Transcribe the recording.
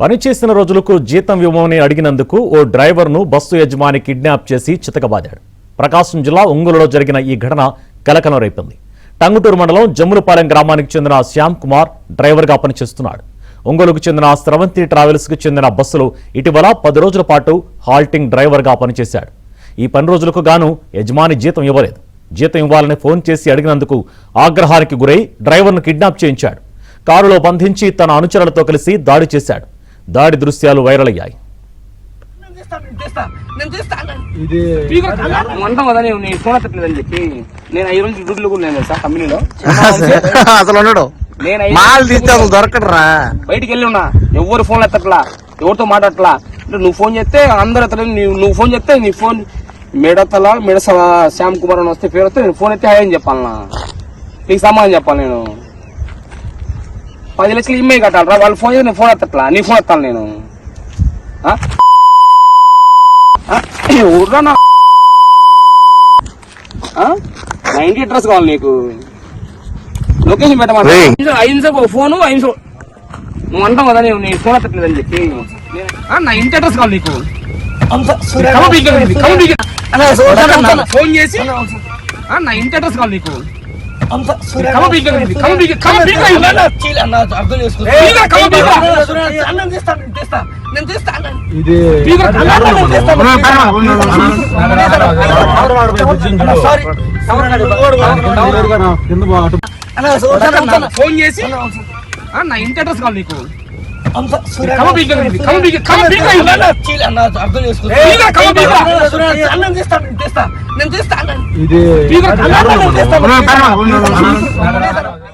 పనిచేసిన రోజులకు జీతం ఇవ్వమని అడిగినందుకు ఓ డ్రైవర్ను బస్సు యజమాని కిడ్నాప్ చేసి చితకబాదాడు. ప్రకాశం జిల్లా ఒంగోలులో జరిగిన ఈ ఘటన కలకలం రేపింది. టంగుటూరు మండలం జమ్ములపాలెం గ్రామానికి చెందిన శ్యామ్ కుమార్ డ్రైవర్గా పనిచేస్తున్నాడు. ఒంగోలుకు చెందిన స్రవంతి ట్రావెల్స్కు చెందిన బస్సులో ఇటీవల 10 రోజుల పాటు హాల్టింగ్ డ్రైవర్గా పనిచేశాడు. ఈ 10 రోజులకు గాను యజమాని జీతం ఇవ్వలేదు. జీతం ఇవ్వాలని ఫోన్ చేసి అడిగినందుకు ఆగ్రహానికి గురై డ్రైవర్ను కిడ్నాప్ చేయించాడు. కారులో బంధించి తన అనుచరులతో కలిసి దాడి చేశాడు. దాడి దృశ్యాలు వైరల్ అయ్యాయి. బయటికి వెళ్ళి ఉన్నా, ఎవరు ఫోన్ ఎత్తట్లా, ఎవరితో మాట్లాడట్లా. నువ్వు ఫోన్ చేస్తే అందరు ఎత్తలేదు. నువ్వు ఫోన్ చేస్తే నీ ఫోన్ మెడ శ్యామ్ కుమార్ అని వస్తే పేరు వస్తే నేను ఫోన్ ఎత్తే హాయ్ అని చెప్పాలన్నా, నీకు సమాధానం చెప్పాలి. నేను 10 లక్షలు ఈఎంఐ కట్టాలరా, వాళ్ళు ఫోన్ చేస్తే నేను ఫోన్ ఎత్తట్లా, నీ ఫోన్ ఎత్తాను నేను. ఊర్రా నా ఇంటి అడ్రస్ కావాలి నీకు, లొకేషన్ పెట్టమన్నా. 5 నిమిషాలు ఫోను 5 నిమిషాలు నువ్వు అంటావు కదా, నీ ఫోన్ ఎత్తట్లేదు అని చెప్పి. నా ఇంటి అడ్రస్ కావాలి నీకు, ఫోన్ చేసి నా ఇంటి అడ్రస్ కావాలి నీకు. ఫోన్ చేసి నా ఇంటి అడ్రస్ కావాలి నీకు. నేను